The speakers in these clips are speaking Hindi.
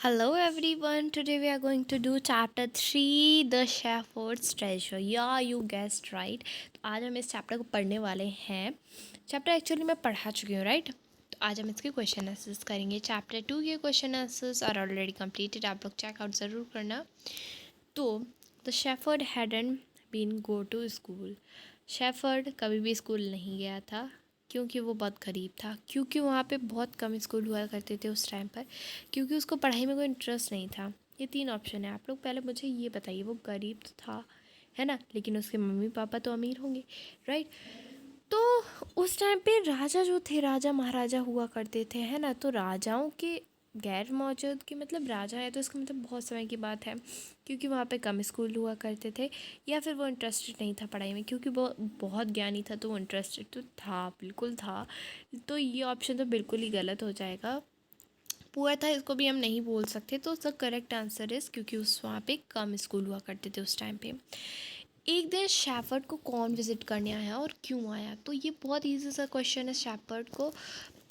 Hello everyone. Today we are going to do chapter 3 The Shepherd's Treasure. Yeah, you guessed right. तो आज हम इस चैप्टर को पढ़ने वाले हैं. चैप्टर एक्चुअली मैं पढ़ा चुकी हूँ राइट. तो आज हम इसके क्वेश्चन आंसर्स करेंगे. चैप्टर 2 के question answers are already completed. आप लोग चेकआउट ज़रूर करना. तो the shepherd hadn't been go to school. शेफर्ड कभी भी स्कूल नहीं गया था क्योंकि वो बहुत गरीब था. क्योंकि वहाँ पे बहुत कम स्कूल हुआ करते थे उस टाइम पर. क्योंकि उसको पढ़ाई में कोई इंटरेस्ट नहीं था. ये 3 ऑप्शन है. आप लोग पहले मुझे ये बताइए, वो गरीब तो था है ना, लेकिन उसके मम्मी पापा तो अमीर होंगे राइट. तो उस टाइम पे राजा जो थे, राजा महाराजा हुआ करते थे है ना. तो राजाओं के गैर मौजूद की मतलब राजा है तो इसका मतलब बहुत समय की बात है. क्योंकि वहाँ पे कम स्कूल हुआ करते थे, या फिर वो इंटरेस्टेड नहीं था पढ़ाई में. क्योंकि वो बहुत ज्ञानी था तो वो इंटरेस्टेड तो था, बिल्कुल था. तो ये ऑप्शन तो बिल्कुल ही गलत हो जाएगा. पुअर था इसको भी हम नहीं बोल सकते. तो द करेक्ट आंसर इज़ क्योंकि उस वहाँ पे कम स्कूल हुआ करते थे उस टाइम पे. एक दिन शेफर्ड को कौन विज़िट करने आया और क्यों आया. तो ये बहुत ईजी सा क्वेश्चन है.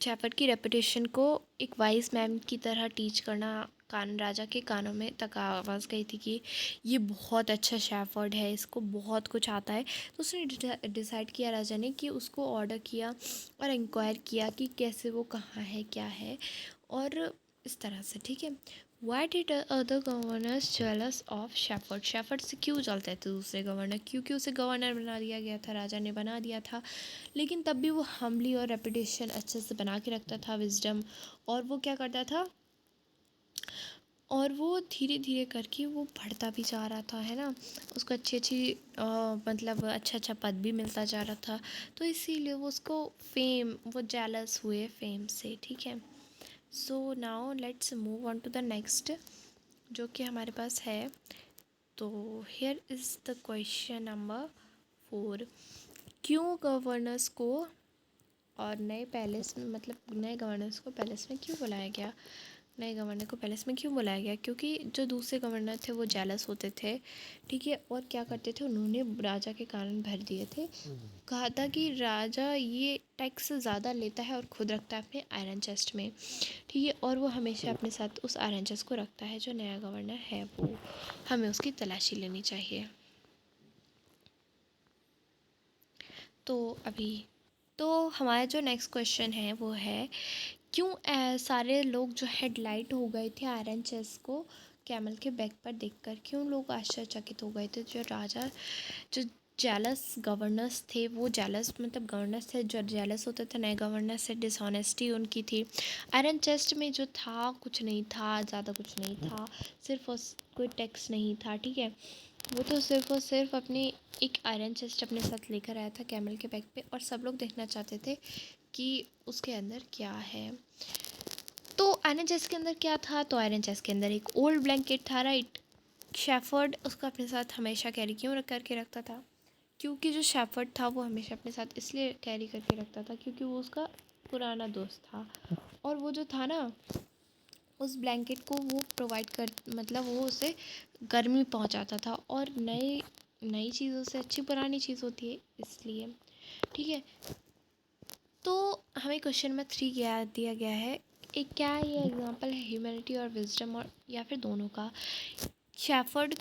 शेफर्ड की रेपुटेशन को एक वाइज मैन की तरह टीच करना कान राजा के कानों में तक आवाज़ गई थी कि ये बहुत अच्छा शेफर्ड है, इसको बहुत कुछ आता है. तो उसने डिसाइड किया राजा ने कि उसको ऑर्डर किया और इंक्वायर किया कि कैसे वो कहाँ है क्या है और इस तरह से. ठीक है. Why did other governors jealous of shepherd. Shepherd से क्यों जलते थे दूसरे गवर्नर. क्योंकि उसे गवर्नर बना दिया गया था, राजा ने बना दिया था. लेकिन तब भी वो हम्बली और रेपुटेशन अच्छे से बना के रखता था, विजडम. और वो क्या करता था, और वो धीरे धीरे करके वो बढ़ता भी जा रहा था है ना. उसको अच्छी अच्छी मतलब अच्छा अच्छा पद भी मिलता जा रहा था. तो इसीलिए वो उसको फेम, वो जेलस हुए फेम से. ठीक है. So now let's move on to the next जो कि हमारे पास है. तो here is the question number 4. क्यों गवर्नर्स को और नए पैलेस में, मतलब नए गवर्नर्स को पैलेस में क्यों बुलाया गया. नए गवर्नर को पैलेस में क्यों बुलाया गया. क्योंकि जो दूसरे गवर्नर थे वो जेलस होते थे. ठीक है. और क्या करते थे, उन्होंने राजा के कारण भर दिए थे. कहा था कि राजा ये टैक्स ज़्यादा लेता है और खुद रखता है अपने आयरन चेस्ट में. ठीक है. और वो हमेशा अपने साथ उस आयरन चेस्ट को रखता है. जो नया गवर्नर है वो, हमें उसकी तलाशी लेनी चाहिए. तो अभी तो हमारा जो नेक्स्ट क्वेश्चन है वो है, क्यों सारे लोग जो हेडलाइट हो गए थे आयरन चेस्ट को कैमल के बैक पर देखकर. क्यों लोग आश्चर्यचकित हो गए थे. जो राजा, जो जेलस गवर्नर्स थे, वो जेलस मतलब गवर्नर्स थे जो जेलस होते थे नए गवर्नर से. डिसऑनेस्टी उनकी थी. आयरन चेस्ट में जो था कुछ नहीं था, ज़्यादा कुछ नहीं था. सिर्फ कोई टैक्स नहीं था. ठीक है. वो तो सिर्फ और सिर्फ अपनी एक आयरन चेस्ट अपने साथ लेकर आया था कैमल के बैक पे. और सब लोग देखना चाहते थे कि उसके अंदर क्या है. तो आयरन चेस्ट के अंदर क्या था. तो आयरन चेस्ट के अंदर एक ओल्ड ब्लैंकेट था राइट. शेफर्ड उसको अपने साथ हमेशा कैरी क्यों करके रखता था. क्योंकि जो शेफर्ड था वो हमेशा अपने साथ इसलिए कैरी करके रखता था क्योंकि वो उसका पुराना दोस्त था. और वो जो था ना, उस ब्लैंकेट को वो प्रोवाइड कर, मतलब वो उसे गर्मी पहुंचाता था. और नई नई चीज़ों से अच्छी पुरानी चीज़ होती है इसलिए. ठीक है. तो हमें क्वेश्चन नंबर 3 क्या दिया गया है. एक क्या ये एग्जांपल है ह्यूमैनिटी और विजडम, और या फिर दोनों का. शेफर्ड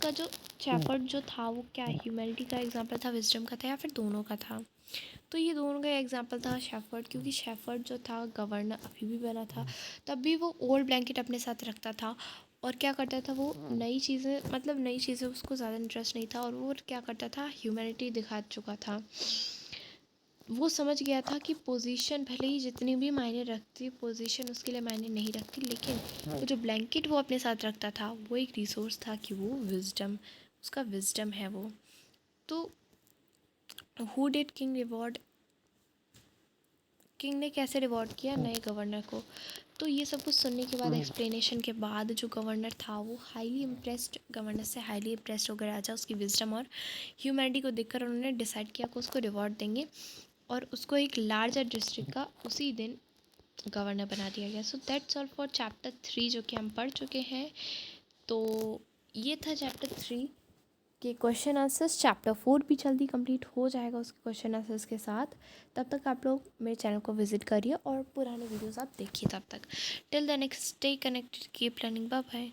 जो था वो क्या ह्यूमैनिटी का एग्जांपल था, विजडम का था, या फिर दोनों का था. तो ये दोनों का एग्जांपल था शेफर्ड. क्योंकि शेफर्ड जो था गवर्नर अभी भी बना था, तब भी वो ओल्ड ब्लैंकेट अपने साथ रखता था. और क्या करता था, वो नई चीज़ें, मतलब नई चीज़ें उसको ज़्यादा इंटरेस्ट नहीं था. और वो क्या करता था, ह्यूमैनिटी दिखा चुका था. वो समझ गया था कि पोजीशन भले ही जितनी भी मायने रखती, पोजीशन उसके लिए मायने नहीं रखती. लेकिन वो जो ब्लैंकेट वो अपने साथ रखता था वो एक रिसोर्स था कि वो विजडम, उसका विजडम है वो. तो who did king reward. King ने कैसे रिवॉर्ड किया नए गवर्नर को. तो ये सब कुछ सुनने के बाद, एक्सप्लेनेशन के बाद, जो गवर्नर था वो हाईली इम्प्रेस्ड, गवर्नर से हाईली इम्प्रेस्ड हो गया राजा उसकी विजडम और ह्यूमैनिटी को देखकर. उन्होंने डिसाइड किया कि उसको रिवॉर्ड देंगे और उसको एक लार्जर डिस्ट्रिक्ट का उसी दिन गवर्नर बना दिया गया. So that's all for chapter 3 जो कि हम पढ़ चुके हैं. तो ये था चैप्टर 3. के क्वेश्चन आंसर्स। चैप्टर 4 भी जल्दी कंप्लीट हो जाएगा उसके क्वेश्चन आंसर्स के साथ। तब तक आप लोग मेरे चैनल को विजिट करिए और पुराने वीडियोस आप देखिए। तब तक till the next, stay connected, keep learning, bye bye.